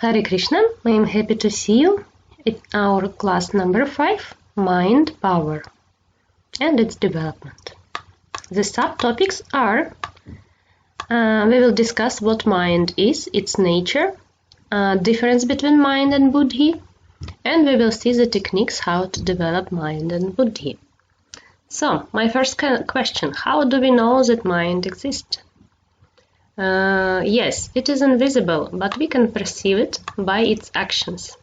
Hare Krishna, I am happy to see you. It's our class number 5, Mind Power and its development. The subtopics are, we will discuss what mind is, its nature, difference between mind and buddhi, and we will see the techniques how to develop mind and buddhi. So, my first question, how do we know that mind exists? Yes, it is invisible, but we can perceive it by its actions.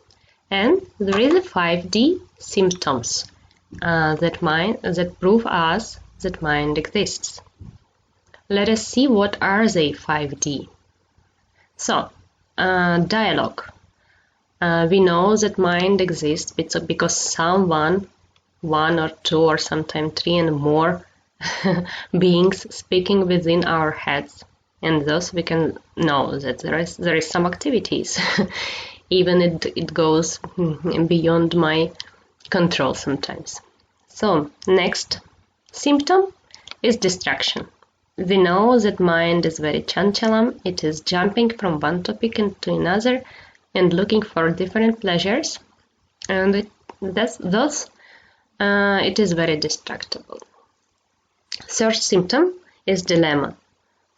And there is a 5D symptoms that prove us that mind exists. Let us see what are they 5D. So, dialogue. We know that mind exists because someone, one or two or sometimes three and more beings speaking within our heads. And thus we can know that there is some activities. Even it goes beyond my control sometimes. So next symptom is distraction. We know that mind is very chanchalam. It is jumping from one topic into another and looking for different pleasures, and thus it is very distractible. Third symptom is dilemma.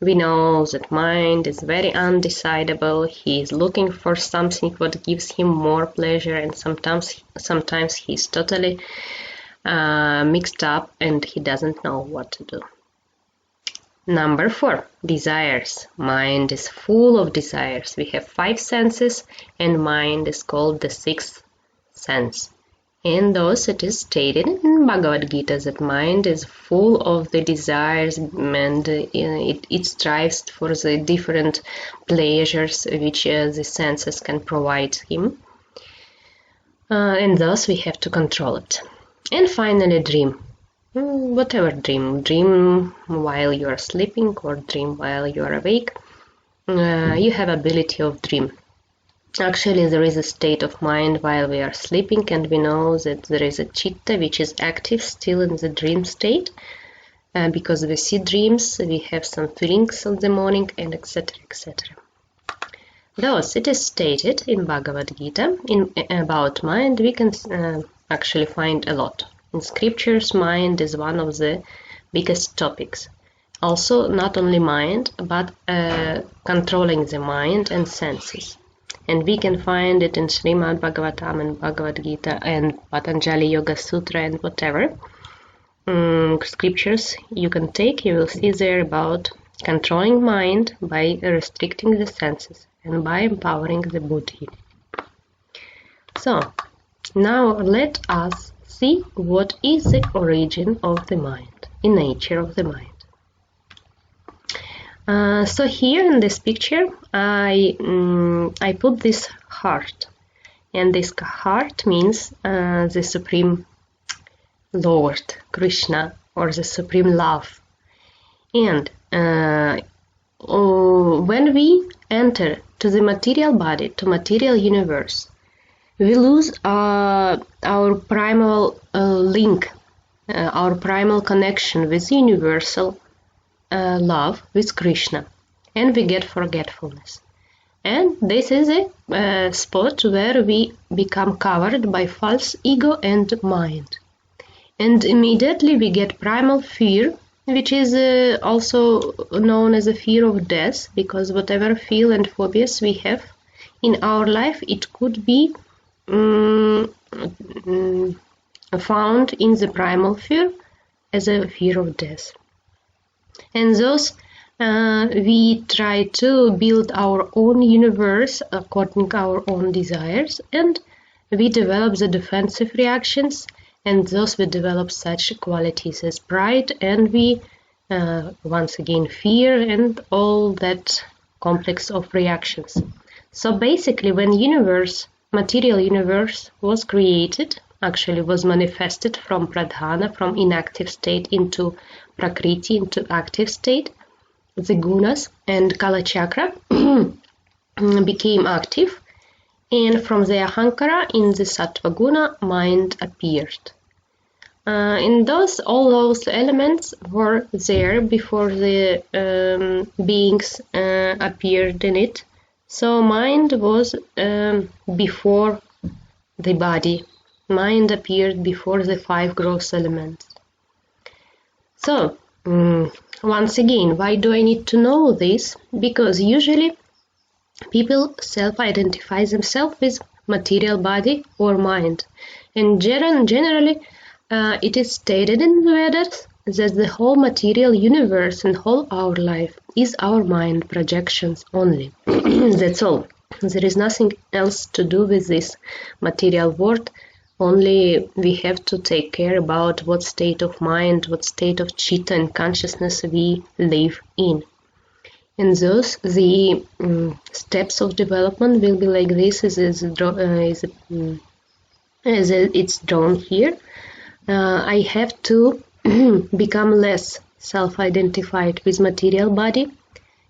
We know that mind is very undecidable. He is looking for something what gives him more pleasure, and sometimes he's totally mixed up and he doesn't know what to do. Number 4, desires. Mind is full of desires. We have 5 senses and mind is called the 6th sense. In those it is stated in Bhagavad Gita that mind is full of the desires and it strives for the different pleasures which the senses can provide him. And thus we have to control it. And finally, dream. Whatever dream while you are sleeping or dream while you are awake, you have ability of dream. Actually, there is a state of mind while we are sleeping, and we know that there is a chitta which is active still in the dream state. Because we see dreams, we have some feelings of the morning, and etc. etc. Thus, it is stated in Bhagavad Gita about mind. We can actually find a lot. In scriptures, mind is one of the biggest topics. Also, not only mind, but controlling the mind and senses. And we can find it in Srimad Bhagavatam and Bhagavad Gita and Patanjali Yoga Sutra and whatever scriptures you can take. You will see there about controlling mind by restricting the senses and by empowering the buddhi. So, now let us see what is the origin of the mind, the nature of the mind. So here in this picture, I put this heart, and this heart means the Supreme Lord, Krishna, or the Supreme Love. And when we enter to the material body, to material universe, we lose our primal link, our primal connection with universal love, with Krishna, and we get forgetfulness. And this is a spot where we become covered by false ego and mind. And immediately we get primal fear, which is also known as a fear of death, because whatever fear and phobias we have in our life, it could be found in the primal fear as a fear of death. And thus we try to build our own universe according to our own desires, and we develop the defensive reactions, and thus we develop such qualities as pride, envy, once again fear, and all that complex of reactions. So basically, when material universe was created, actually was manifested from pradhana, from inactive state into prakriti, into active state, the gunas and kala chakra became active, and from the ahankara in the sattva guna, mind appeared. In all those elements were there before the beings appeared in it. So mind was before the body. Mind appeared before the 5 gross elements. So, once again, why do I need to know this? Because usually people self-identify themselves with material body or mind. And generally, it is stated in the Vedas that the whole material universe and whole our life is our mind projections only. That's all. There is nothing else to do with this material world. Only we have to take care about what state of mind, what state of chitta and consciousness we live in. And thus, the steps of development will be like this, as it's drawn here. I have to become less self-identified with material body,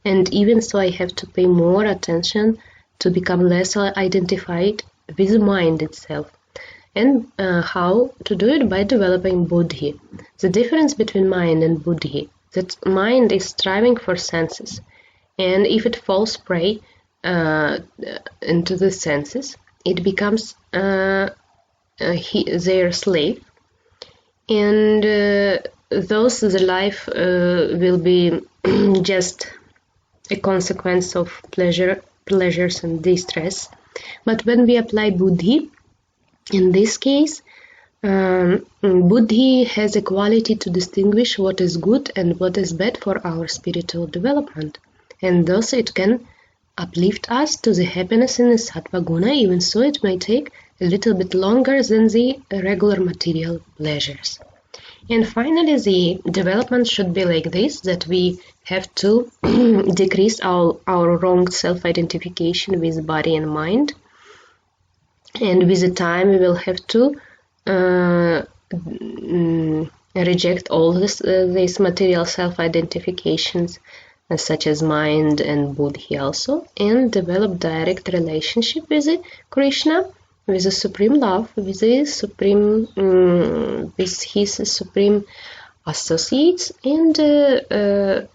and even so I have to pay more attention to become less identified with the mind itself. And how to do it? By developing buddhi. The difference between mind and buddhi, that mind is striving for senses, and if it falls prey into the senses, it becomes their slave, and thus the life will be just a consequence of pleasures and distress. But when we apply buddhi, in this case, buddhi has a quality to distinguish what is good and what is bad for our spiritual development, and thus it can uplift us to the happiness in the sattva guna, even so it may take a little bit longer than the regular material pleasures. And finally, the development should be like this, that we have to decrease our wrong self-identification with body and mind. And with the time, we will have to reject all these material self-identifications, such as mind and buddhi also, and develop direct relationship with Krishna, with the supreme love, with the supreme, with his supreme associates, and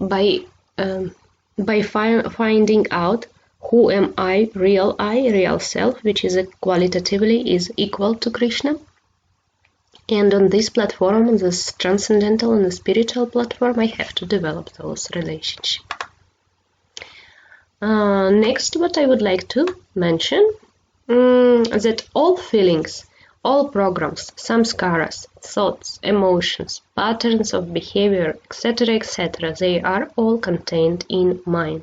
by finding out who am I, real self, which is qualitatively is equal to Krishna. And on this platform, on this transcendental and the spiritual platform, I have to develop those relationships. Next, what I would like to mention, that all feelings, all programs, samskaras, thoughts, emotions, patterns of behavior, etc., they are all contained in mind.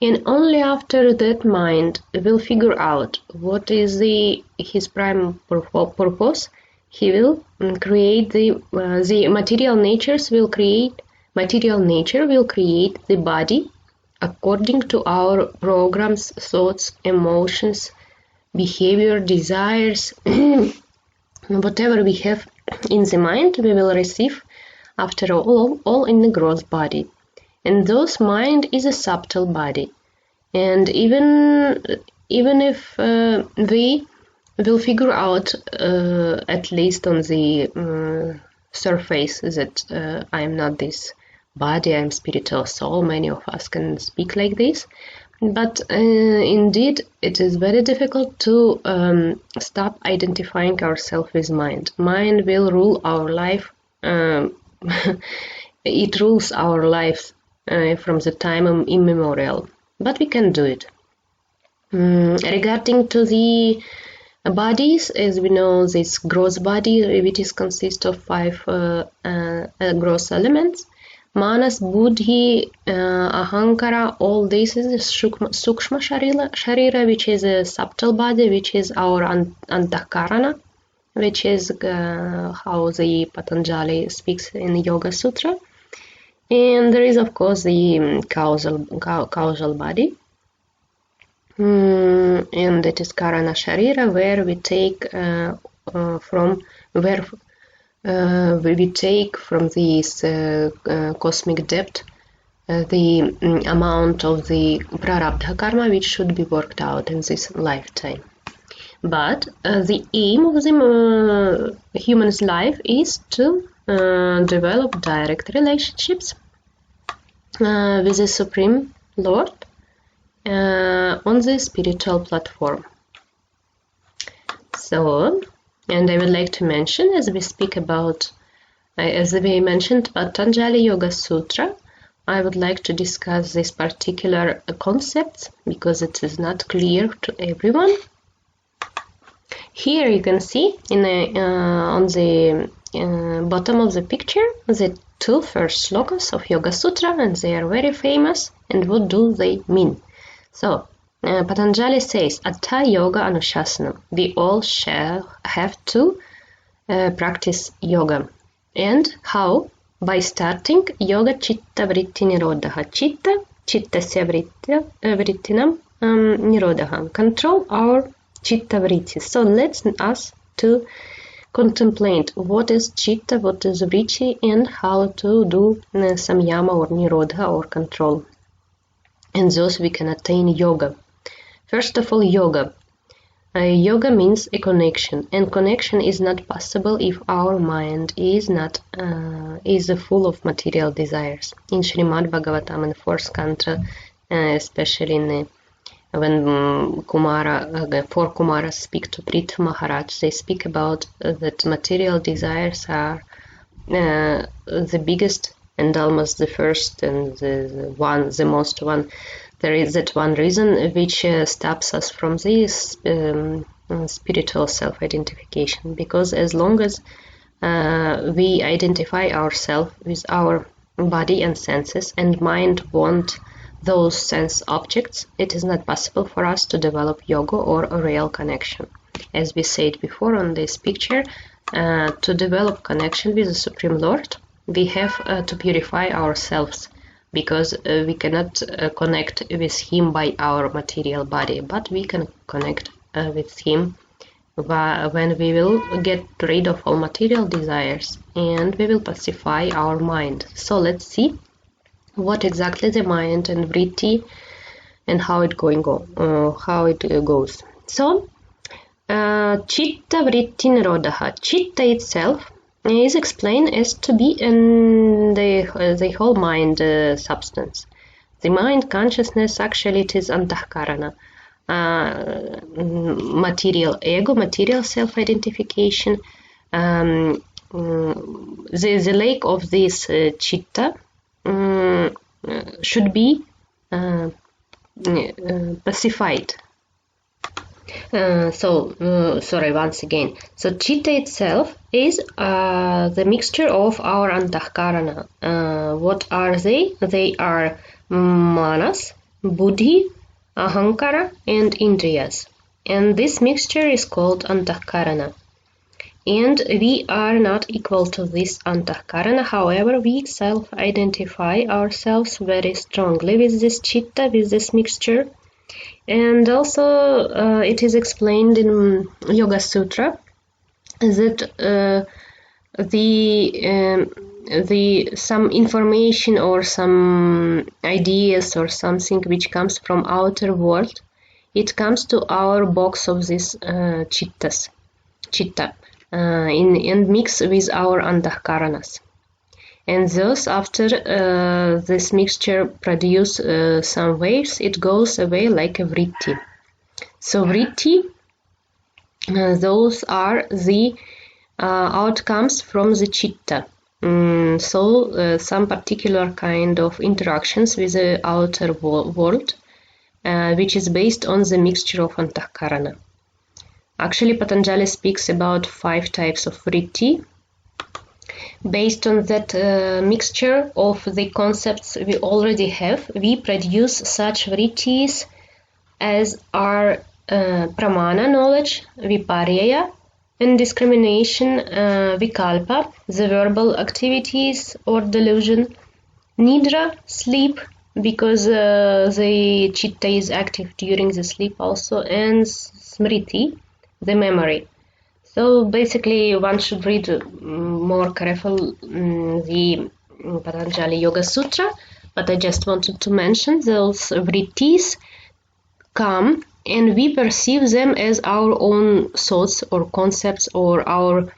And only after that mind will figure out what is his prime purpose, he will create the material nature will create the body according to our programs, thoughts, emotions, behavior, desires, whatever we have in the mind, we will receive after all in the gross body. And those mind is a subtle body. And even if we will figure out, at least on the surface, that I am not this body, I am spiritual soul, many of us can speak like this, but indeed it is very difficult to stop identifying ourselves with mind. Mind will rule our life. It rules our lives from the time immemorial, but we can do it. Regarding to the bodies, as we know, this gross body, which consists of 5 gross elements, manas, buddhi, ahankara, all this is sukshma sharira, which is a subtle body, which is our antakarana, which is how the Patanjali speaks in Yoga Sutra. And there is, of course, the causal body, and it is Karana Sharira, where we take from this cosmic depth the amount of the prarabdha karma which should be worked out in this lifetime. But the aim of the human's life is to develop direct relationships with the Supreme Lord, on the spiritual platform. So, and I would like to mention, as we speak about, as we mentioned Patanjali Yoga Sutra, I would like to discuss this particular concept because it is not clear to everyone. Here you can see on the bottom of the picture the two first slokas of Yoga Sutra, and they are very famous. And what do they mean? So Patanjali says, Atta Yoga Anushasanam. We all shall have to practice yoga. And how? By starting Yoga Chitta Vritti Nirodha. Chittasya Vrittinam Nirodha. Control our Chitta Vritti. So let's us to contemplate what is Chitta, what is Vritti, and how to do Samyama or Nirodha or control. And thus we can attain yoga. First of all, yoga. Yoga means a connection, and connection is not possible if our mind is not full of material desires. In Srimad Bhagavatam, in the fourth canto, especially when four Kumaras speak to Pritha Maharaj, they speak about that material desires are the biggest and almost the first and the most one. There is that one reason which stops us from this spiritual self-identification, because as long as we identify ourselves with our body and senses, and mind want those sense objects, it is not possible for us to develop yoga or a real connection. As we said before on this picture, to develop connection with the Supreme Lord, we have to purify ourselves, because we cannot connect with Him by our material body, but we can connect with Him when we will get rid of all material desires and we will pacify our mind. So let's see what exactly the mind and vritti and how it goes. So Chitta Vritti Nirodha. Chitta itself is explained as to be in the whole mind substance. The mind consciousness, actually it is antahkarana, material ego, material self-identification. The lake of this chitta should be pacified. Sorry, once again. So chitta itself is the mixture of our antahkarana. What are they? They are manas, buddhi, ahankara, and indriyas. And this mixture is called antahkarana. And we are not equal to this antahkarana. However, we self-identify ourselves very strongly with this chitta, with this mixture. And also it is explained in Yoga Sutra that some information or some ideas or something which comes from outer world, it comes to our box of this chitta and mix with our antahkaranas. And thus, after this mixture produce some waves, it goes away like a vritti. So vritti, those are the outcomes from the chitta. Some particular kind of interactions with the outer world, which is based on the mixture of antahkarana. Actually, Patanjali speaks about 5 types of vritti. Based on that mixture of the concepts we already have, we produce such vrittis as are pramana, knowledge, viparya, and discrimination, vikalpa, the verbal activities or delusion, nidra, sleep, because the chitta is active during the sleep also, and smriti, the memory. So basically one should read more careful the Patanjali Yoga Sutra, but I just wanted to mention those vrittis come and we perceive them as our own thoughts or concepts or our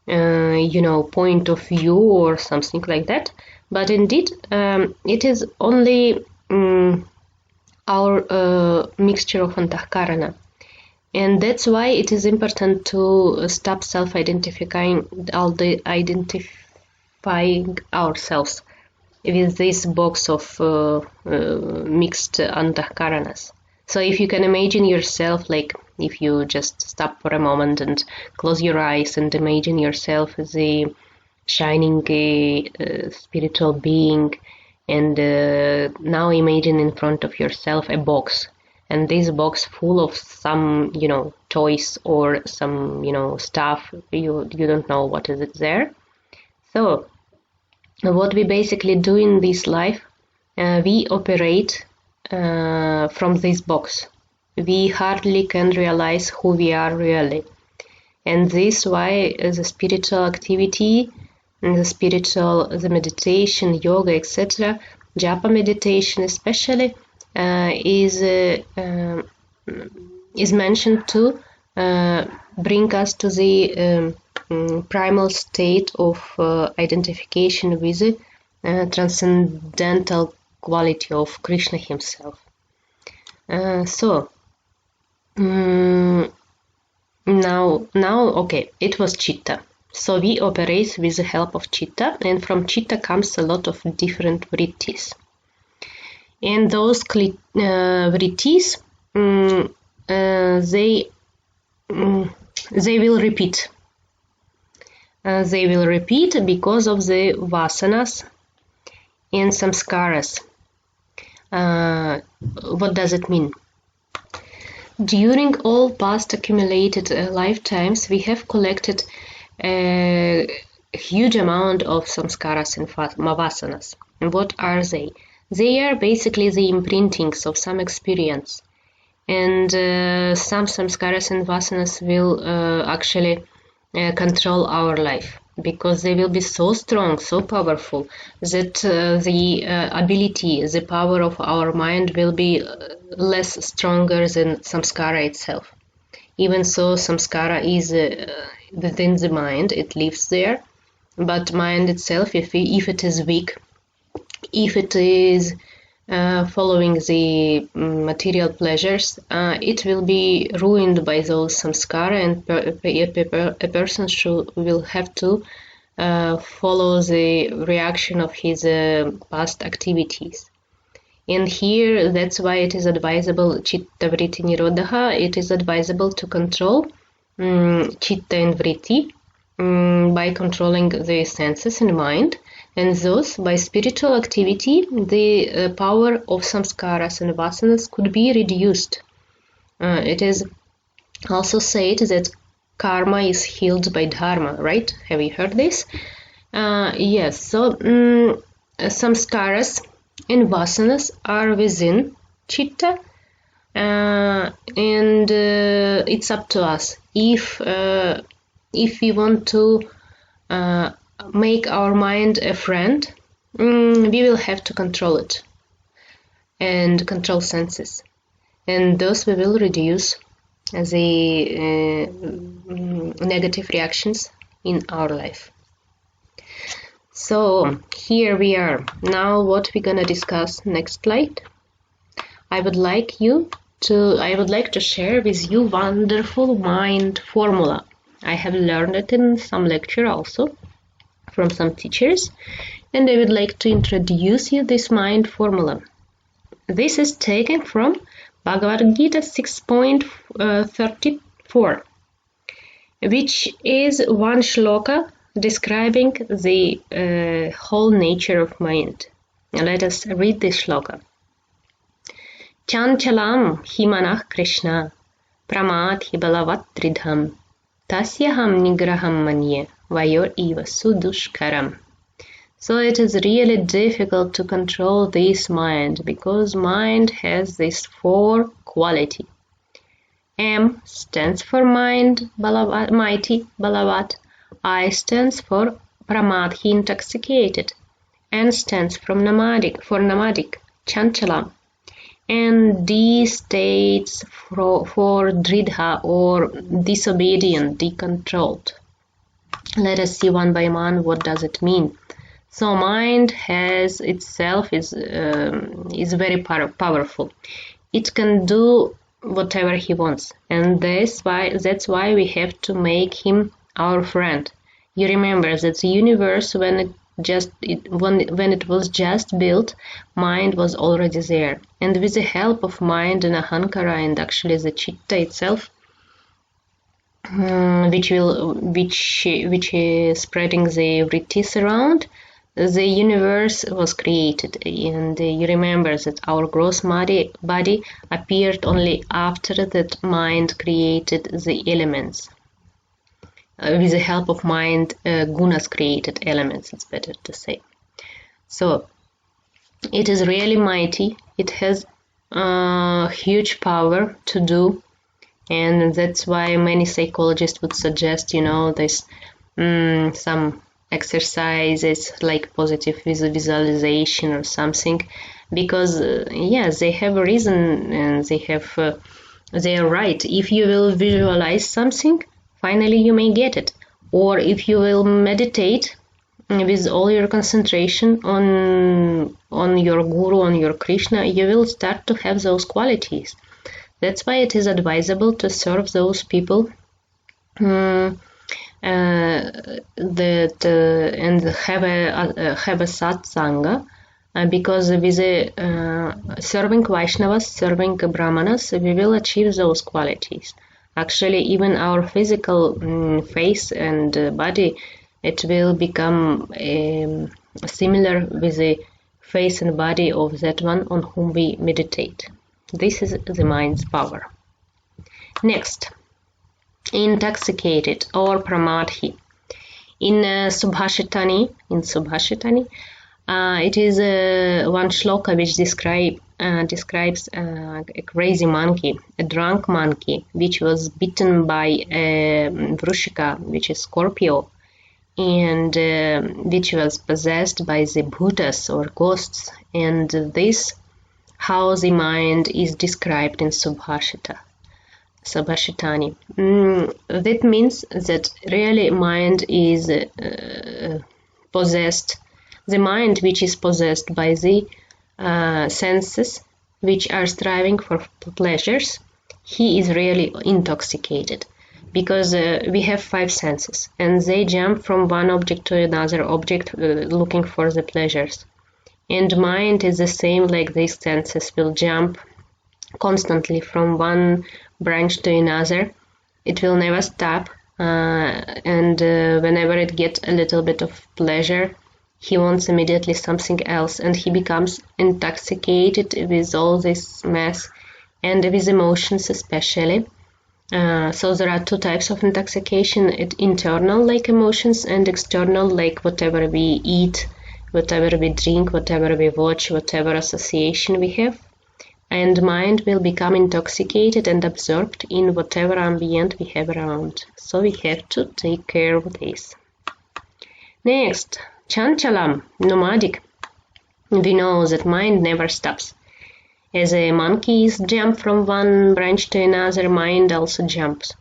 point of view or something like that. But indeed it is only our mixture of antahkarana. And that's why it is important to stop self-identifying ourselves with this box of mixed antahkaranas. So if you can imagine yourself, like if you just stop for a moment and close your eyes and imagine yourself as a shining spiritual being, and now imagine in front of yourself a box, and this box full of some toys or some stuff, you don't know what is it there. So what we basically do in this life, we operate from this box. We hardly can realize who we are really, and this why the spiritual activity, the meditation, yoga, etc., japa meditation especially, is mentioned to bring us to the primal state of identification with the transcendental quality of Krishna himself. Now, okay, it was chitta. So we operate with the help of chitta, and from chitta comes a lot of different vrittis. And those vrittis, they will repeat. They will repeat because of the vasanas and samskaras. What does it mean? During all past accumulated lifetimes, we have collected a huge amount of samskaras and vasanas. And what are they? They are basically the imprintings of some experience. And some samskaras and vasanas will actually control our life, because they will be so strong, so powerful, that the ability, the power of our mind will be less stronger than samskara itself. Even so, samskara is within the mind, it lives there, but mind itself, if it is weak, if it is following the material pleasures, it will be ruined by those samskara, and a person will have to follow the reaction of his past activities. And here, that's why it is advisable, chitta vritti nirodha, it is advisable to control chitta and vritti by controlling the senses and mind, and thus by spiritual activity the power of samskaras and vasanas could be reduced. It is also said that karma is healed by dharma, right? Have you heard this? Yes, so samskaras and vasanas are within chitta, and it's up to us if we want to make our mind a friend, we will have to control it and control senses, and thus we will reduce the negative reactions in our life. So here we are. Now what we're gonna discuss next slide. I would like to share with you wonderful mind formula. I have learned it in some lecture also from some teachers, and I would like to introduce you this mind formula. This is taken from Bhagavad Gita 6.34, which is one shloka describing the whole nature of mind. Now let us read this shloka. Chanchalam himanah Krishna pramadhi balavatridham tasyaham nigraham manye vayor iva sudushkaram. So it is really difficult to control this mind, because mind has this four quality. M stands for mind, balavat, mighty, balavat. I stands for pramadhi, intoxicated. N stands for nomadic, chanchalam. And D states for dridha, or disobedient, decontrolled. Let us see one by one what does it mean. So mind has itself is very powerful. it can do whatever he wants, and that's why we have to make him our friend. You remember that the universe, when it was just built, mind was already there, and with the help of mind and ahankara and actually the chitta itself, which is spreading the vrittis around, the universe was created. And you remember that our gross body appeared only after that mind created the elements. With the help of mind, gunas created elements, it's better to say. So it is really mighty. It has huge power to do, and that's why many psychologists would suggest, this some exercises like positive visualization or something, because they have a reason, and they are right. If you will visualize something, finally you may get it. Or if you will meditate with all your concentration on your guru, on your Krishna, you will start to have those qualities. That's why it is advisable to serve those people and have a satsanga, because with serving Vaishnavas, serving Brahmanas, we will achieve those qualities. Actually, even our physical face and body, it will become similar with the face and body of that one on whom we meditate. This is the mind's power. Next, intoxicated or pramadhi. In Subhashitani, it is one shloka which describes a crazy monkey, a drunk monkey, which was bitten by a Vrushika, which is Scorpio, and which was possessed by the bhutas or ghosts. And this, how the mind is described in Subhashitani. That means that really mind is possessed. The mind which is possessed by the senses which are striving for pleasures, he is really intoxicated, because we have 5 senses and they jump from one object to another object looking for the pleasures. And mind is the same, like these senses will jump constantly from one branch to another. It will never stop, and whenever it gets a little bit of pleasure, he wants immediately something else, and he becomes intoxicated with all this mess and with emotions especially. So there are 2 types of intoxication: internal, like emotions, and external, like whatever we eat, whatever we drink, whatever we watch, whatever association we have. And mind will become intoxicated and absorbed in whatever ambient we have around. So we have to take care of this. Next, chanchalam, nomadic. We know that mind never stops. As a monkey jumps from one branch to another, mind also jumps,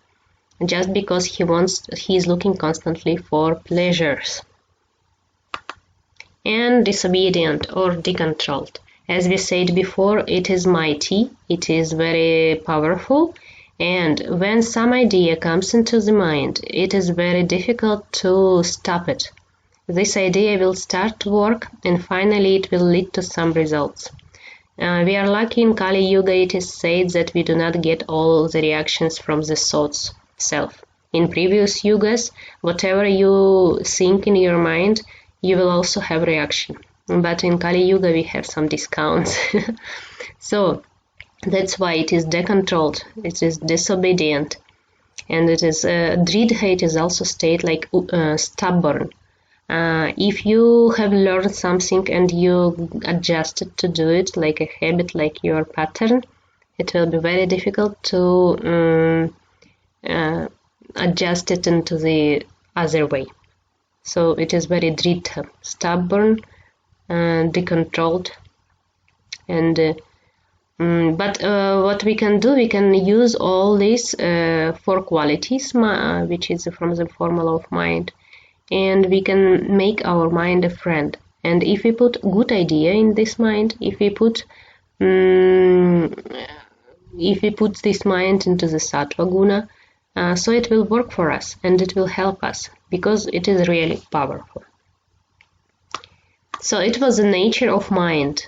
just because he is looking constantly for pleasures. And disobedient or decontrolled. As we said before, it is mighty, it is very powerful, and when some idea comes into the mind, it is very difficult to stop it. This idea will start to work, and finally it will lead to some results. We are lucky in Kali Yuga. It is said that we do not get all the reactions from the thoughts itself. In previous yugas, whatever you think in your mind, you will also have reaction. But in Kali Yuga we have some discounts. So that's why it is decontrolled, it is disobedient, and it is dridha. It is also state like stubborn. If you have learned something and you adjusted to do it like a habit, like your pattern, it will be very difficult to adjust it into the other way. So it is very dridha, stubborn, decontrolled. And but what we can do, we can use all these 4 qualities, which is from the formula of mind, and we can make our mind a friend. And if we put good idea in this mind, if we put if we put this mind into the sattva guna, so it will work for us and it will help us because it is really powerful. So it was the nature of mind.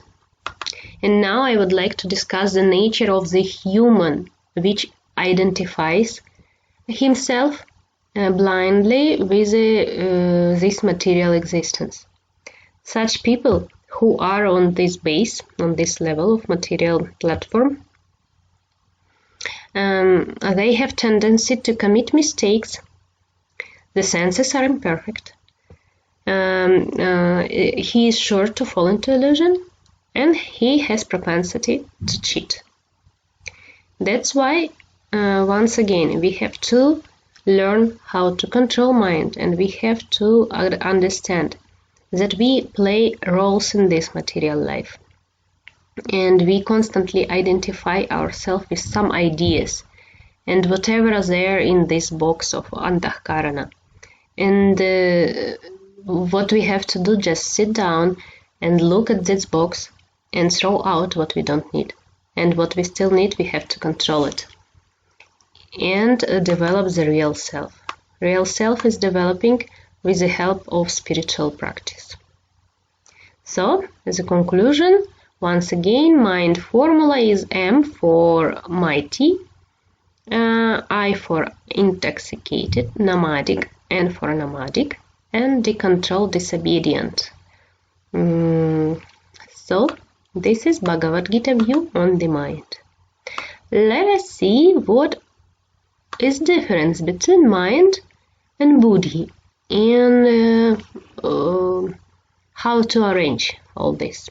And now I would like to discuss the nature of the human, which identifies himself blindly with this material existence. Such people who are on this base, on this level of material platform, they have tendency to commit mistakes. The senses are imperfect. He is sure to fall into illusion, and he has propensity to cheat. That's why, once again, we have to learn how to control mind, and we have to understand that we play roles in this material life. And we constantly identify ourselves with some ideas and whatever is there in this box of antahkarana. And what we have to do, just sit down and look at this box and throw out what we don't need. And what we still need, we have to control it. And develop the real self. Real self is developing with the help of spiritual practice. So, as a conclusion, once again, mind formula is M for mighty, I for intoxicated, nomadic, N for nomadic, and the control disobedient. So, this is Bhagavad Gita view on the mind. Let us see what is the difference between mind and buddhi and how to arrange all this.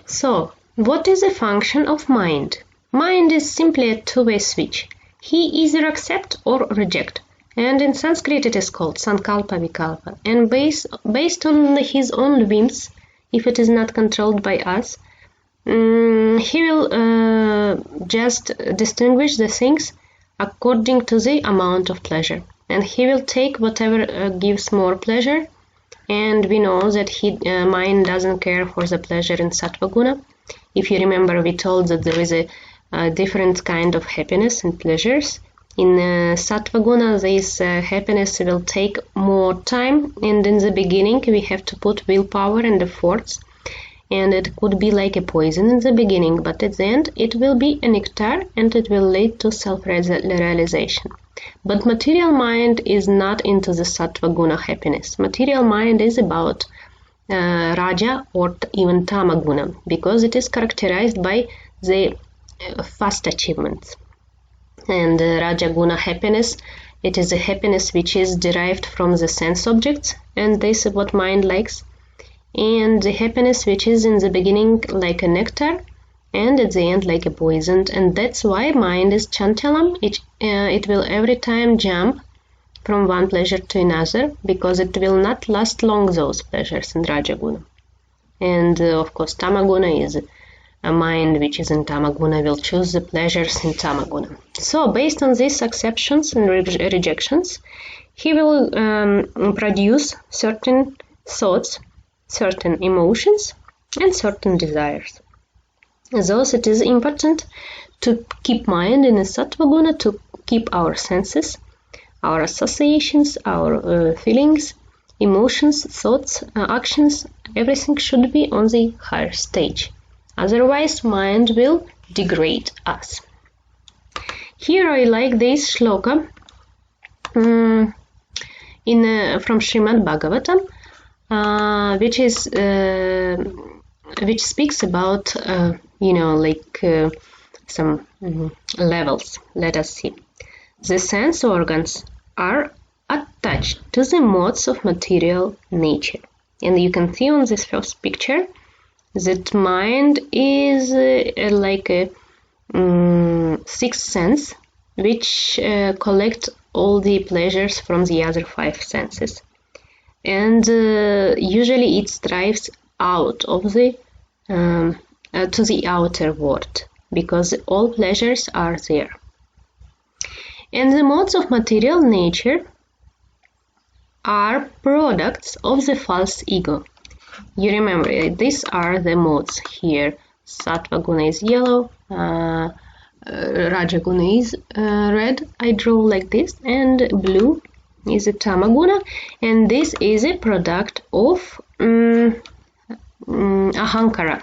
So, what is the function of mind? Mind is simply a two-way switch. He either accept or reject. And in Sanskrit it is called sankalpa vikalpa. And based on his own whims, if it is not controlled by us, he will just distinguish the things according to the amount of pleasure. And he will take whatever gives more pleasure. And we know that mind doesn't care for the pleasure in sattva guna. If you remember, we told that there is a different kind of happiness and pleasures. In sattva guna, this happiness will take more time, and in the beginning we have to put willpower and efforts, and it could be like a poison in the beginning, but at the end it will be a nectar and it will lead to self-realization. But material mind is not into the sattva guna happiness. Material mind is about raja or even tama guna, because it is characterized by the fast achievements. And raja guna happiness, it is a happiness which is derived from the sense objects, and this is what mind likes. And the happiness which is in the beginning like a nectar and at the end like a poison, and that's why mind is chantalam. It will every time jump from one pleasure to another, because it will not last long, those pleasures in Rajaguna. And of course Tamaguna is a mind which is in Tamaguna will choose the pleasures in Tamaguna. So based on these acceptions and rejections, he will produce certain thoughts, certain emotions, and certain desires. Thus it is important to keep mind in a sattva guna, to keep our senses, our associations, our feelings, emotions, thoughts, actions, everything should be on the higher stage. Otherwise mind will degrade us. Here I like this shloka from Srimad Bhagavatam, which speaks about some levels. Let us see. The sense organs are attached to the modes of material nature, and you can see on this first picture that mind is like a sixth sense which collect all the pleasures from the other five senses, and usually it strives out of the to the outer world, because all pleasures are there. And the modes of material nature are products of the false ego. You remember, these are the modes here. Sattva guna is yellow, Raja guna is red. I draw like this, and blue is a Tamaguna, and this is a product of Ahankara.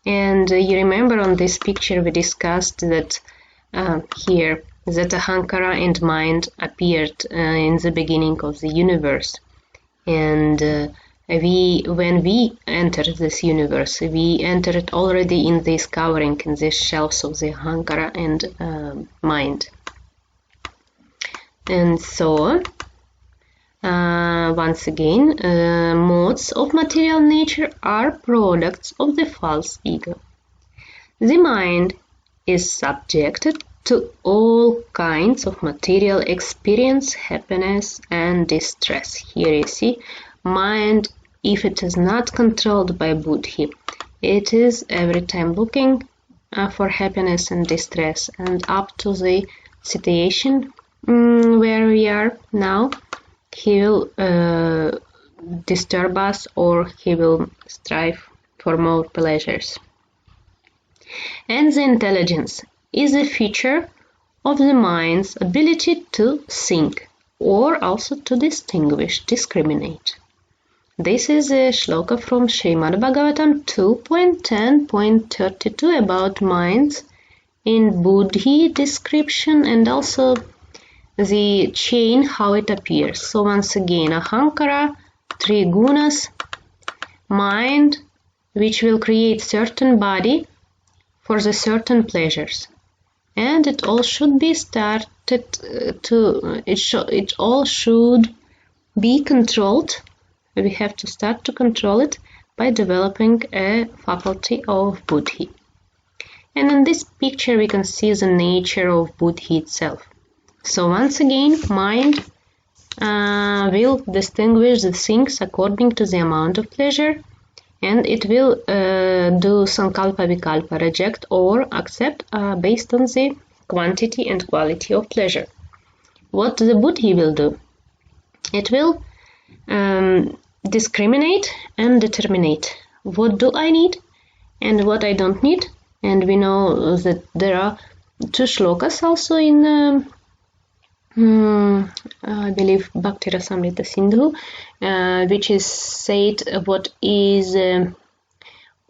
And you remember on this picture we discussed that here that Ahankara and mind appeared in the beginning of the universe, and when we entered this universe, we entered already in this covering, in these shells of the Ahankara and mind. And so, once again, modes of material nature are products of the false ego. The mind is subjected to all kinds of material experience, happiness and distress. Here you see, mind, if it is not controlled by buddhi, it is every time looking for happiness and distress, and up to the situation where we are now, he will disturb us, or he will strive for more pleasures. And the intelligence is a feature of the mind's ability to think, or also to distinguish, discriminate. This is a shloka from Srimad Bhagavatam 2.10.32 about minds in buddhi description, and also the chain, how it appears. So once again, Ahankara, 3 gunas, mind, which will create certain body for the certain pleasures, and it all should be started to, it all should be controlled. We have to start to control it by developing a faculty of buddhi. And in this picture we can see the nature of buddhi itself. So once again, mind will distinguish the things according to the amount of pleasure, and it will do sankalpa vikalpa, reject or accept based on the quantity and quality of pleasure. What the buddhi will do? It will discriminate and determinate. What do I need and what I don't need? And we know that there are 2 shlokas also in I believe Bhakti Rasamrita Sindhu, which is said what is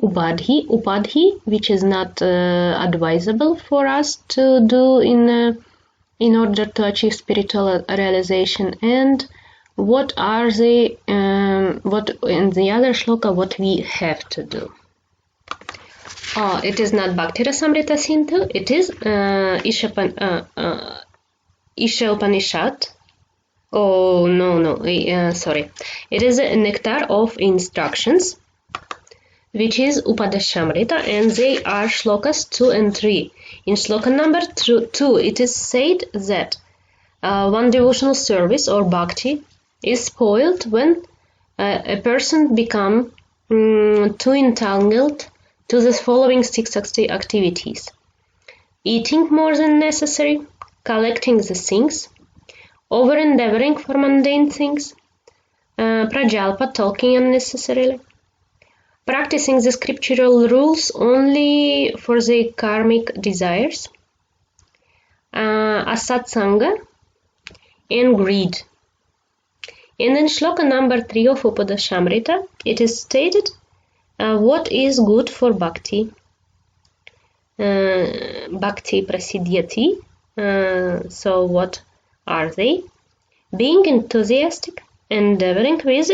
upadhi, which is not advisable for us to do in order to achieve spiritual realization, and what are the what in the other shloka what we have to do. It is not Bhakti Rasamrita Sindhu, it is Isha Upanishad. Oh, no, sorry. It is a nectar of instructions, which is Upadeshamrita, and they are shlokas 2 and 3. In shloka number 2, it is said that one devotional service or bhakti is spoiled when a person becomes too entangled to the following 6 activities: eating more than necessary, collecting the things, over-endeavoring for mundane things, prajalpa, talking unnecessarily, practicing the scriptural rules only for the karmic desires, asatsanga, and greed. And in shloka number 3 of Upadeshamrita, it is stated what is good for bhakti. Bhakti prasidhyati. So what are they? Being enthusiastic, endeavoring with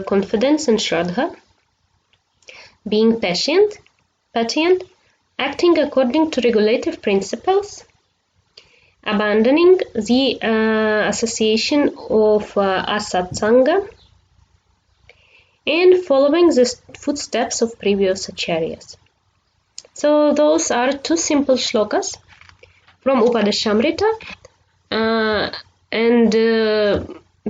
confidence and shraddha, being patient, acting according to regulative principles, abandoning the association of asatsanga, and following the footsteps of previous acharyas. So those are 2 simple shlokas from Upadeshamrita, and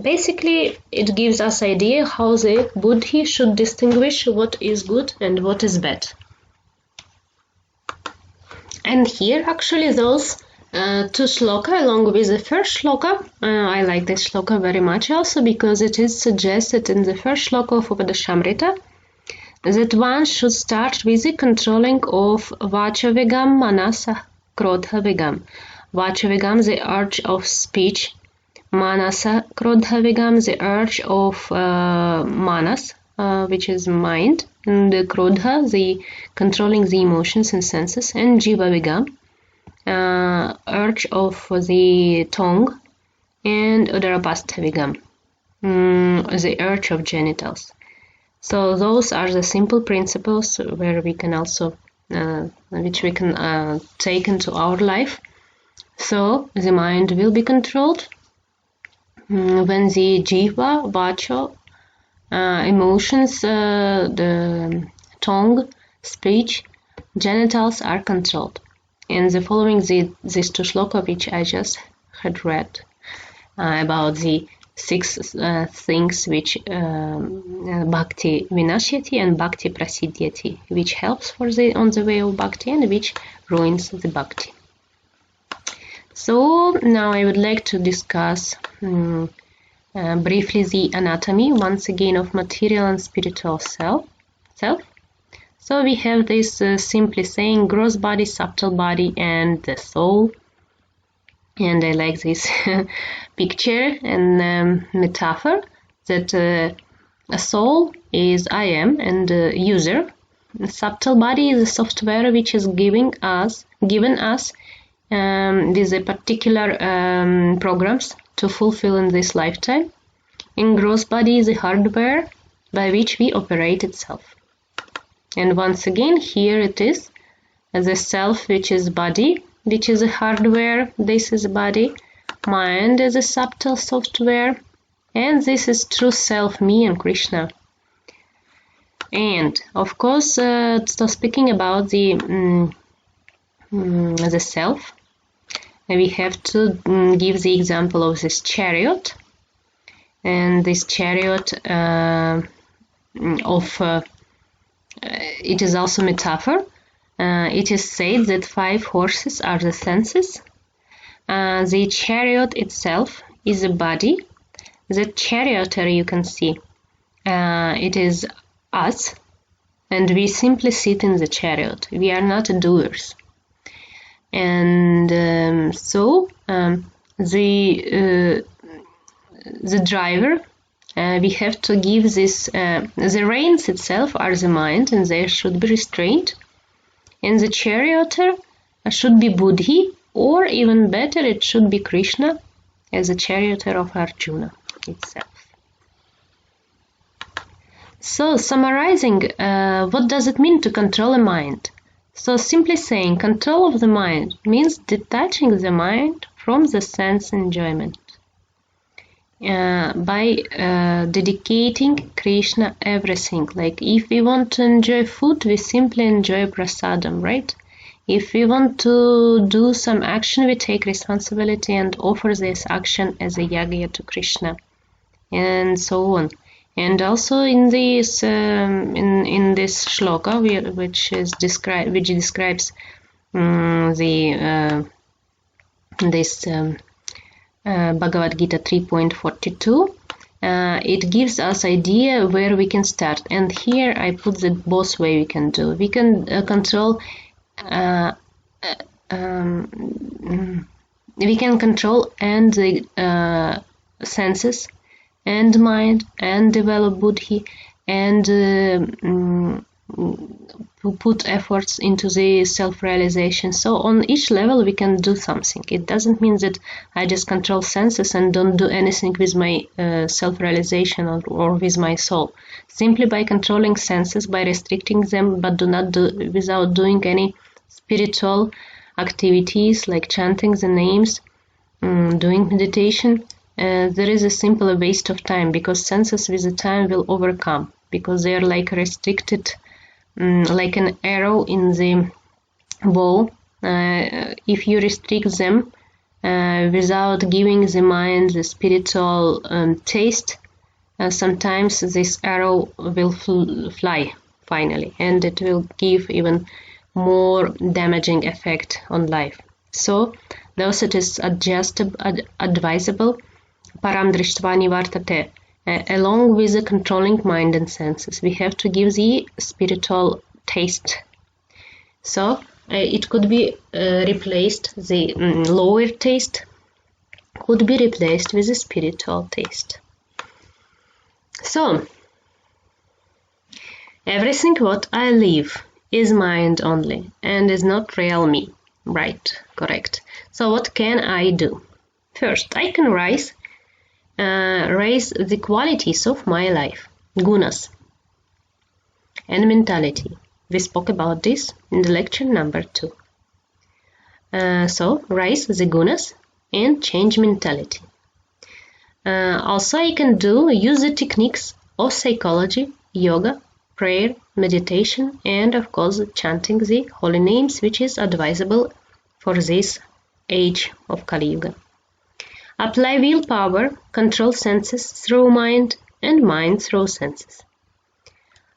basically it gives us idea how the buddhi should distinguish what is good and what is bad. And here actually those Two shloka along with the first shloka. I like this shloka very much also because it is suggested in the first shloka of Upadeshamrita that one should start with the controlling of Vachavegam, Manasa, Krodhavegam. Vachavegam, the urge of speech. Manasa, Krodhavegam, the urge of Manas, which is mind. And Krodha, the controlling the emotions and senses. And Jivavegam, urge of the tongue. And Udarapasthavegam, the urge of genitals. So those are the simple principles where we can also, which we can take into our life. So the mind will be controlled when the jiva, vacha, emotions, the tongue, speech, genitals are controlled. And the following these two shloka which I just had read about the 6 things which bhakti vinashyati and bhakti prasidyati, which helps on the way of bhakti and which ruins the bhakti. So now I would like to discuss briefly the anatomy once again of material and spiritual self. So we have this simply saying gross body, subtle body, and the soul. And I like this picture and metaphor that a soul is I am and user. A subtle body is a software which is given us with a particular programs to fulfill in this lifetime. And gross body is the hardware by which we operate itself. And once again, here it is the self, which is body, which is a hardware. This is body. Mind is a subtle software. And this is true self, me and Krishna. And of course, so speaking about the self, we have to give the example of this chariot. And this chariot it is also metaphor. It is said that 5 horses are the senses. The chariot itself is a body. The charioteer you can see, it is us, and we simply sit in the chariot. We are not doers. And so the driver, we have to give this, the reins itself are the mind and they should be restrained. And the charioteer should be Buddhi, or even better, it should be Krishna as a charioteer of Arjuna itself. So summarizing, what does it mean to control a mind? So simply saying control of the mind means detaching the mind from the sense enjoyment. By dedicating Krishna everything. Like if we want to enjoy food, we simply enjoy prasadam, right? If we want to do some action, we take responsibility and offer this action as a yagya to Krishna, and so on. And also in this in this shloka, which describes this Bhagavad Gita 3.42, it gives us idea where we can start. And here I put the both way we can do. We can control. We can control and the senses and mind and develop buddhi and put efforts into the self-realization. So on each level we can do something. It doesn't mean that I just control senses and don't do anything with my self-realization or with my soul. Simply by controlling senses, by restricting them, but do not do without doing any spiritual activities like chanting the names, doing meditation, there is a simple waste of time, because senses with the time will overcome, because they are like restricted, like an arrow in the bow. If you restrict them without giving the mind the spiritual taste, sometimes this arrow will fly finally, and it will give even more damaging effect on life. So thus it is advisable param drishtva nivartate. Along with the controlling mind and senses, we have to give the spiritual taste. So it could be replaced, the lower taste could be replaced with a spiritual taste. So, everything what I live is mind only and is not real me. Right, correct. So what can I do? First, I can raise the qualities of my life, gunas, and mentality. We spoke about this in the lecture number 2. So, raise the gunas and change mentality. Also, I can use the techniques of psychology, yoga, prayer, meditation, and of course chanting the holy names, which is advisable for this age of Kali Yuga. Apply willpower, control senses through mind and mind through senses.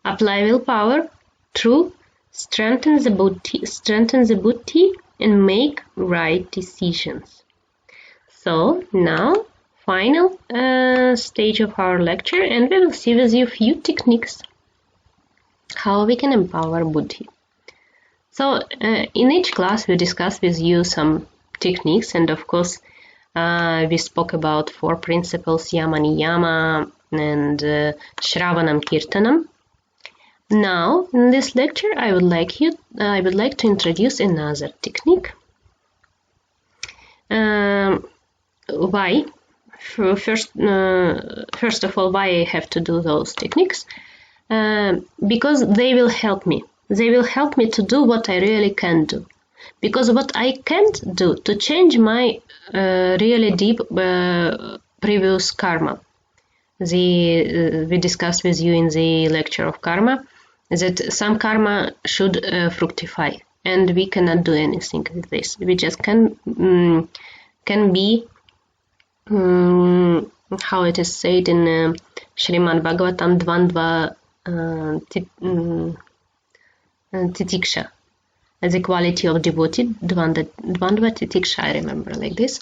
Apply willpower through strengthen the buddhi and make right decisions. So now final stage of our lecture, and we will see with you a few techniques how we can empower buddhi. So in each class we discuss with you some techniques, and of course we spoke about 4 principles, yama niyama and shravanam kirtanam. Now in this lecture I would like to introduce another technique. Why? First of all, why I have to do those techniques? Because they will help me. They will help me to do what I really can do. Because what I can't do to change my really deep previous karma. We discussed with you in the lecture of karma that some karma should fructify, and we cannot do anything with this. We just can be how it is said in Srimad Bhagavatam Dvandva Titiksha, the quality of devotee, Dvandva Titiksha, I remember like this.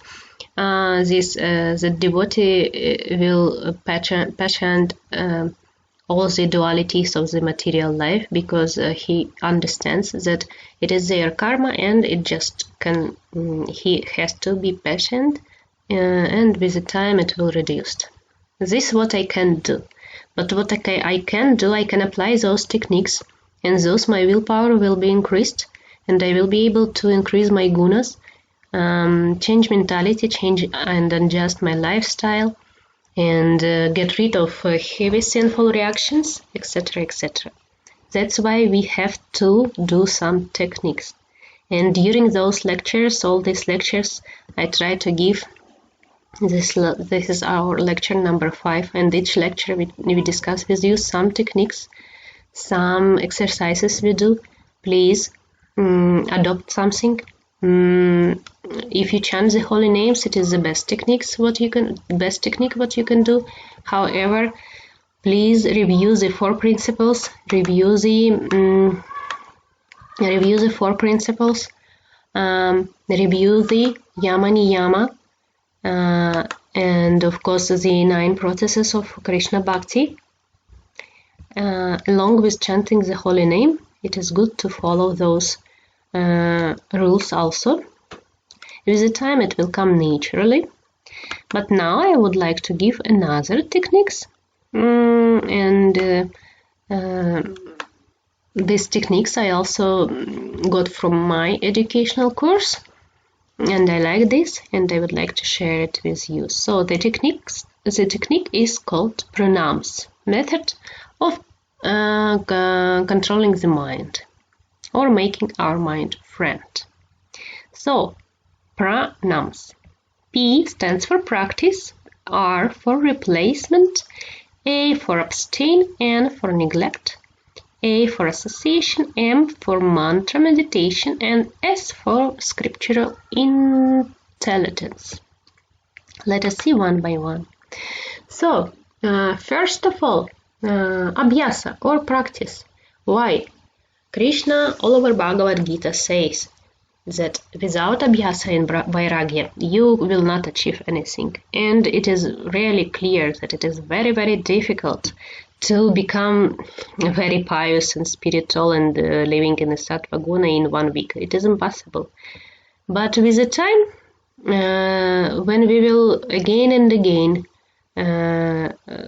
The devotee will patient all the dualities of the material life, because he understands that it is their karma and it just can, he has to be patient, and with the time it will reduce. This is what I can do. But what I can do, I can apply those techniques, and thus my willpower will be increased, and I will be able to increase my gunas, change mentality, change and adjust my lifestyle, and get rid of heavy sinful reactions, etc., etc. That's why we have to do some techniques. And during those lectures, all these lectures, I try to give this is our lecture number 5, and each lecture we discuss with you some techniques, some exercises we do. Please adopt something. If you chant the holy names, it is the best technique what you can do. However, please review the 4 principles. Review the 4 principles. Review the yama niyama. And of course the 9 processes of Krishna Bhakti. Along with chanting the holy name, it is good to follow those rules also. With the time it will come naturally. But now I would like to give another techniques, and these techniques I also got from my educational course, and I like this, and I would like to share it with you. So the technique is called pranams, method of controlling the mind, or making our mind friend. So pranams. P stands for practice, R for replacement, A for abstain, N for neglect, A for association, M for mantra meditation, and S for scriptural intelligence. Let us see one by one. So, first of all, abhyasa or practice. Why? Krishna all over Bhagavad Gita says that without abhyasa and vairagya, you will not achieve anything. And it is really clear that it is very, very difficult to become very pious and spiritual and living in a sattva guna in 1 week. It is impossible. But with the time, when we will again and again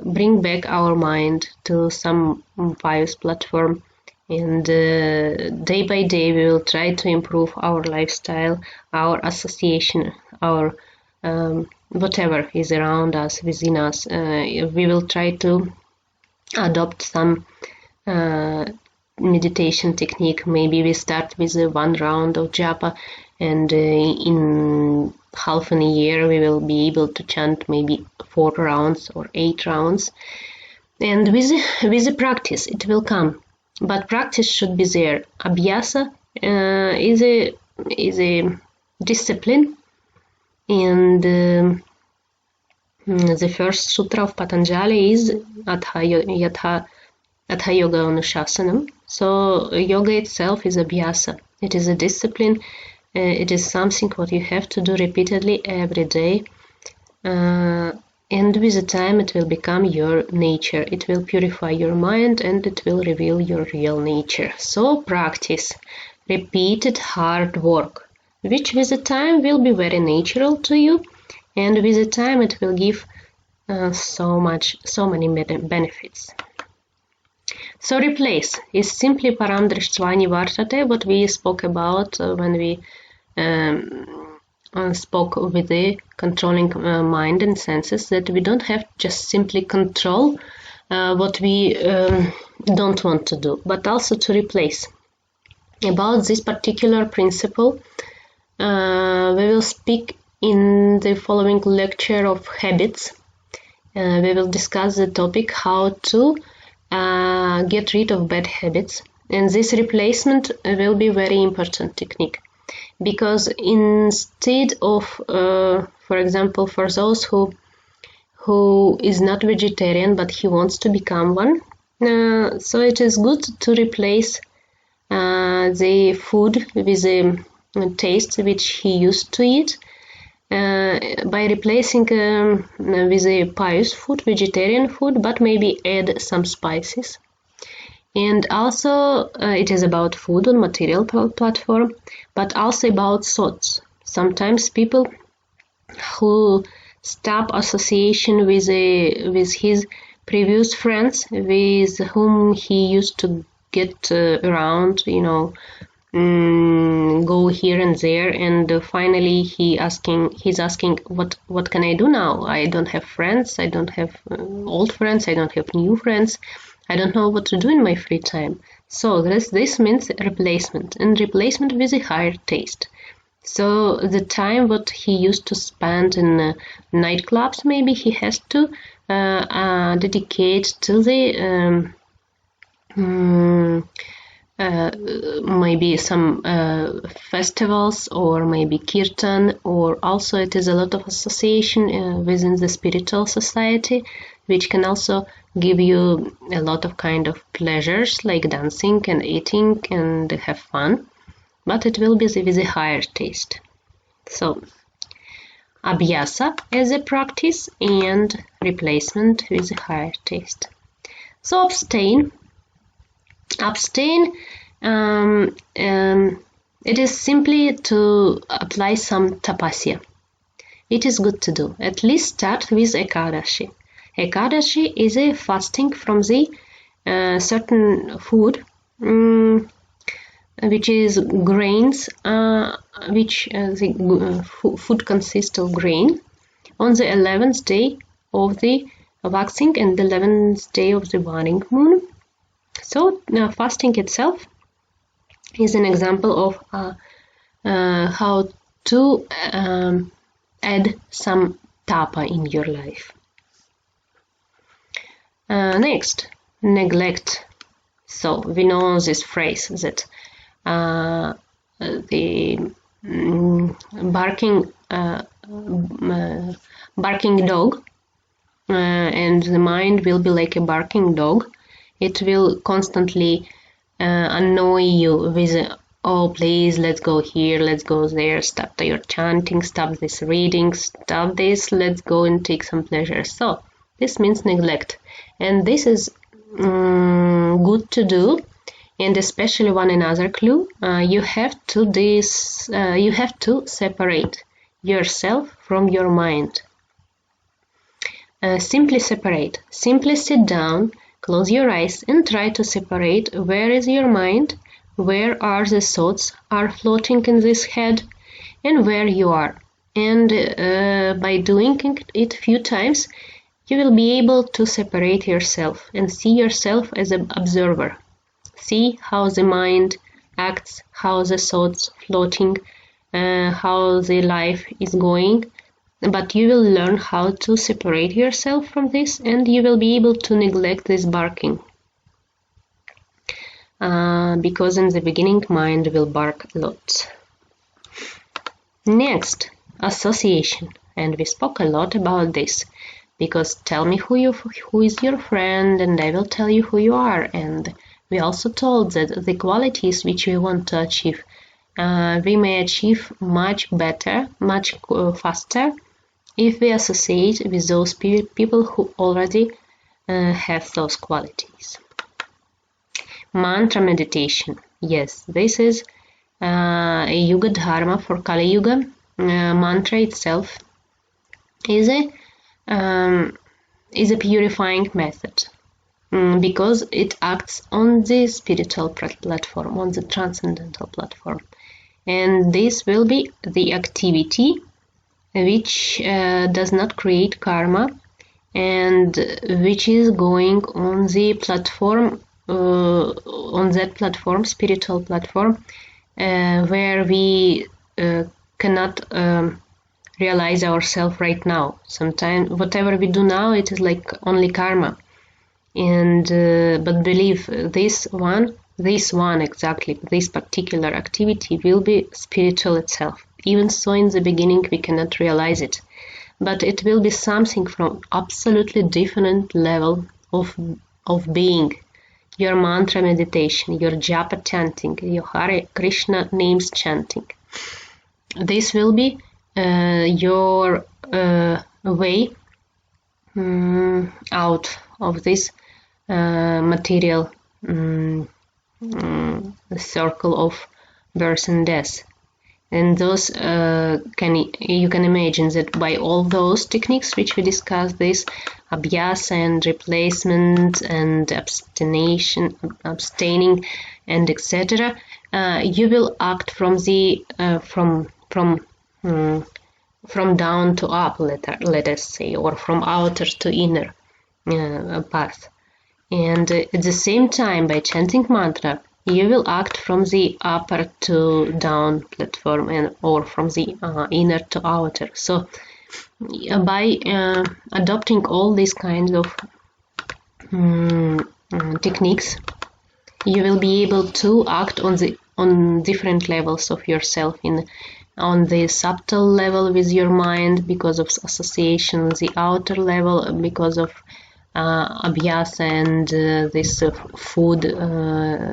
bring back our mind to some pious platform, and day by day we will try to improve our lifestyle, our association, our whatever is around us, within us. We will try to adopt some meditation technique. Maybe we start with 1 round of japa, and in half a year we will be able to chant maybe 4 rounds or 8 rounds. And with the practice it will come. But practice should be there. Abhyasa is a discipline, and the first sutra of Patanjali is Atha Yoga Anushasanam. So yoga itself is abhyasa. It is a discipline. It is something what you have to do repeatedly every day. And with the time it will become your nature. It will purify your mind and it will reveal your real nature. So practice, repeated hard work, which with the time will be very natural to you, and with the time it will give so many benefits. So replace is simply param dristvani vartate, what we spoke about when we spoke with the controlling mind and senses, that we don't have just simply control what we don't want to do, but also to replace. About this particular principle, we will speak in the following lecture of habits. We will discuss the topic how to get rid of bad habits, and this replacement will be very important technique. Because instead of, for example, for those who is not vegetarian but he wants to become one, so it is good to replace the food with a taste which he used to eat by replacing with a pious food, vegetarian food, but maybe add some spices. And also it is about food on material platform, but also about thoughts. Sometimes people who stop association with his previous friends with whom he used to get around, go here and there, and finally he's asking what can I do now? I don't have friends, I don't have old friends, I don't have new friends, I don't know what to do in my free time. So this means replacement, and replacement with a higher taste. So the time what he used to spend in nightclubs, maybe he has to dedicate to the maybe some festivals, or maybe kirtan, or also it is a lot of association within the spiritual society, which can also give you a lot of kind of pleasures like dancing and eating and have fun, but it will be with a higher taste. So abhyasa as a practice and replacement with a higher taste. So abstain, it is simply to apply some tapasya. It is good to do. At least start with Ekadashi. Ekadashi is a fasting from the certain food, which is grains, which the food consists of grain, on the 11th day of the waxing and the 11th day of the waning moon. So fasting itself is an example of how to add some tapa in your life. Next, neglect. So we know this phrase that the barking dog, and the mind will be like a barking dog. It will constantly annoy you with oh please, let's go here, let's go there, stop your chanting, stop this reading, stop this, let's go and take some pleasure. So this means neglect, and this is good to do. And especially another clue, you have to separate yourself from your mind. Simply separate. Simply sit down, close your eyes, and try to separate where is your mind, where are the thoughts are floating in this head, and where you are. And by doing it a few times, you will be able to separate yourself and see yourself as an observer. See how the mind acts, how the thoughts floating, how the life is going. But you will learn how to separate yourself from this, and you will be able to neglect this barking. Because in the beginning, mind will bark a lot. Next, association. And we spoke a lot about this. Because tell me who is your friend, and I will tell you who you are. And we also told that the qualities which we want to achieve, we may achieve much better, much faster, if we associate with those people who already have those qualities. Mantra meditation. Yes, this is a Yuga Dharma for Kali Yuga. Mantra itself is a purifying method. Because it acts on the spiritual platform, on the transcendental platform. And this will be the activity which does not create karma, and which is going on the platform, on that platform, spiritual platform, where we cannot realize ourselves right now. Sometimes whatever we do now, it is like only karma. And but believe this one exactly, this particular activity will be spiritual itself. Even so, in the beginning we cannot realize it, but it will be something from absolutely different level of being. Your mantra meditation, your japa chanting, your Hare Krishna names chanting. This will be your way out of this material circle of birth and death. And those you can imagine that by all those techniques which we discussed, this abhyasa and replacement and abstaining and etc., you will act from the from down to up, let us say, or from outer to inner path. And at the same time, by chanting mantra, you will act from the upper to down platform, and or from the inner to outer. So by adopting all these kinds of techniques, you will be able to act on different levels of yourself, on the subtle level with your mind because of association, the outer level because of abhyasa and this food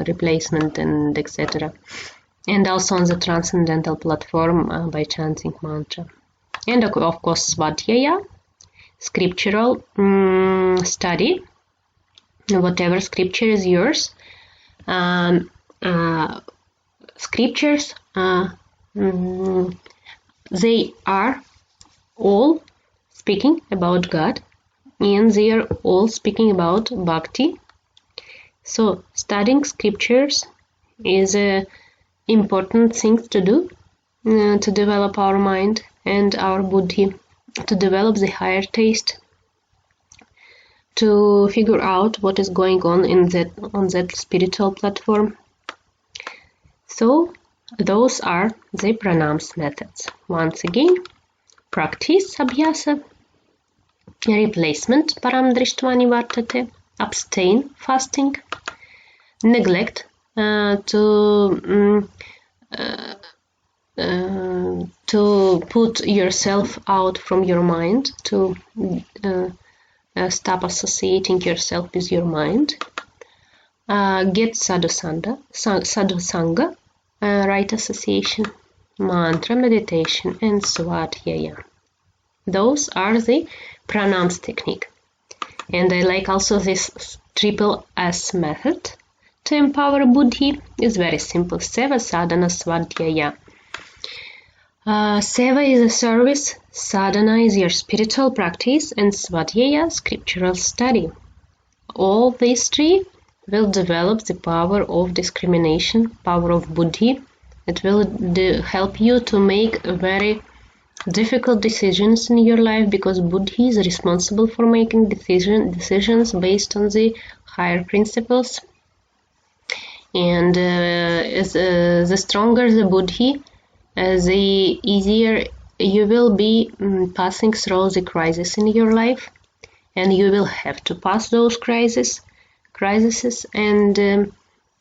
replacement and etc. And also on the transcendental platform by chanting mantra. And of course svadhyaya, scriptural study, whatever scripture is yours. Scriptures, they are all speaking about God, and they are all speaking about bhakti. So studying scriptures is an important thing to do to develop our mind and our buddhi, to develop the higher taste, to figure out what is going on on that spiritual platform. So those are the pranams methods. Once again, practice abhyasa, replacement param drishtva nivartate, abstain fasting, neglect to put yourself out from your mind, to stop associating yourself with your mind, get sadhusanga, right association, mantra meditation, and svadhyaya. Those are the pranams technique. And I like also this triple S method to empower buddhi. It's very simple. Seva, sadhana, svadhyaya. Seva is a service, sadhana is your spiritual practice, and svadhyaya, scriptural study. All these three will develop the power of discrimination, power of buddhi. It will help you to make very difficult decisions in your life, because buddhi is responsible for making decisions based on the higher principles. And the stronger the buddhi, the easier you will be passing through the crisis in your life, and you will have to pass those crises, and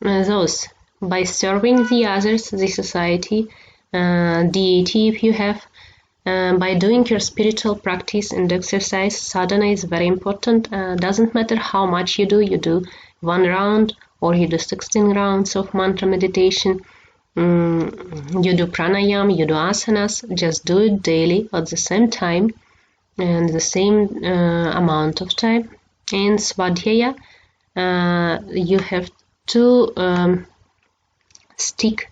those by serving the others, the society, deity if you have, by doing your spiritual practice and exercise. Sadhana is very important. Doesn't matter how much you do 1 round or you do 16 rounds of mantra meditation, you do pranayam, you do asanas, just do it daily at the same time and the same amount of time. In svadhyaya, you have to stick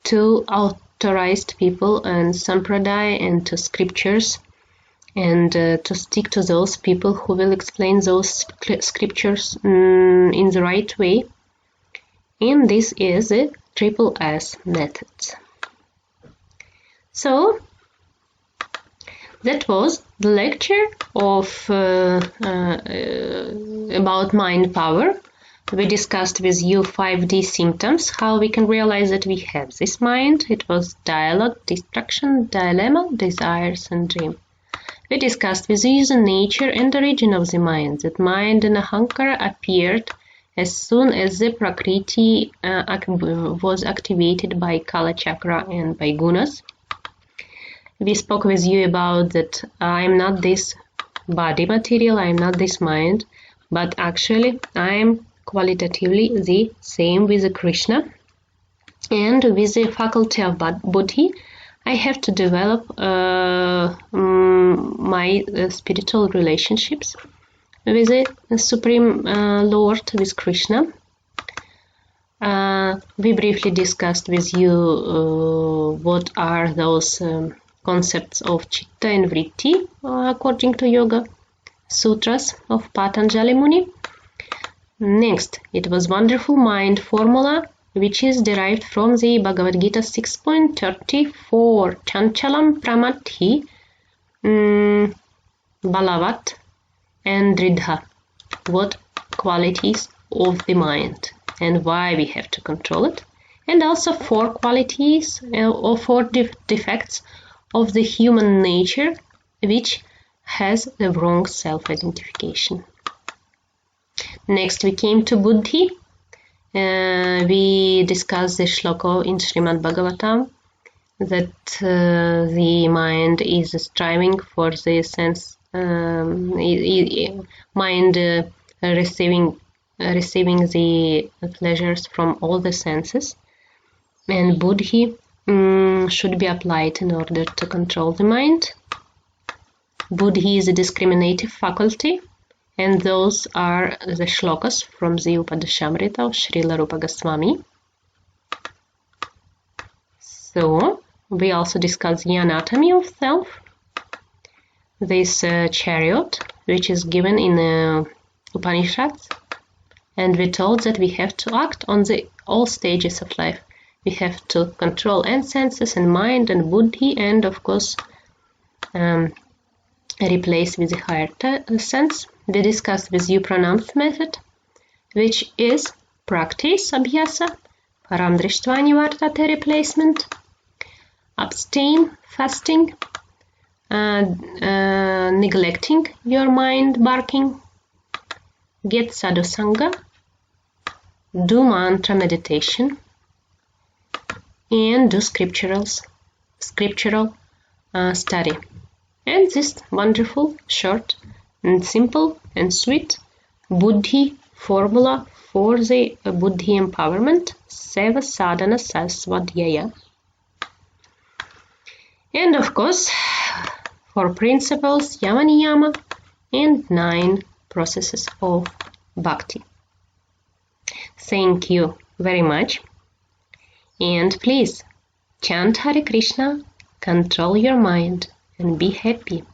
to authorized people and sampradaya and to scriptures, and to stick to those people who will explain those scriptures in the right way. And this is the triple S method. So that was the lecture of about mind power. We discussed with you 5D symptoms, how we can realize that we have this mind. It was dialogue, distraction, dilemma, desires, and dream. We discussed with you the nature and origin of the mind, that mind and ahankara appeared as soon as the prakriti was activated by kala chakra and by gunas. We spoke with you about that I am not this body material, I am not this mind, but actually I am qualitatively the same with the Krishna, and with the faculty of buddhi I have to develop my spiritual relationships with the Supreme Lord, with Krishna. We briefly discussed with you what are those concepts of chitta and vritti according to Yoga Sutras of Patanjali Muni. Next, it was wonderful mind formula, which is derived from the Bhagavad Gita 6.34. Chanchalam pramadhi, balavat, and dridha. What qualities of the mind and why we have to control it. And also 4 qualities or 4 defects of the human nature, which has the wrong self-identification. Next, we came to buddhi. We discussed the shloka in Srimad Bhagavatam, that the mind is striving for the sense, mind receiving the pleasures from all the senses, and buddhi should be applied in order to control the mind. Buddhi is a discriminative faculty, and those are the shlokas from the Upadeshamrita of Srila Rupa Goswami. So, we also discussed the anatomy of self, this chariot, which is given in Upanishads, and we told that we have to act on all stages of life. We have to control and senses and mind and buddhi, and of course replace with the higher sense. We discussed with you pranams method, which is practice, abhyasa, param drishtva nivartate, replacement, abstain, fasting, neglecting your mind, barking, get sadhusanga, do mantra meditation, and do scriptural study. And this wonderful, short, and simple and sweet buddhi formula for the Buddhi empowerment, Seva Sadhana Sasvadhyaya. And of course, for principles, Yama Niyama, and 9 processes of Bhakti. Thank you very much. And please, chant Hare Krishna, control your mind, and be happy.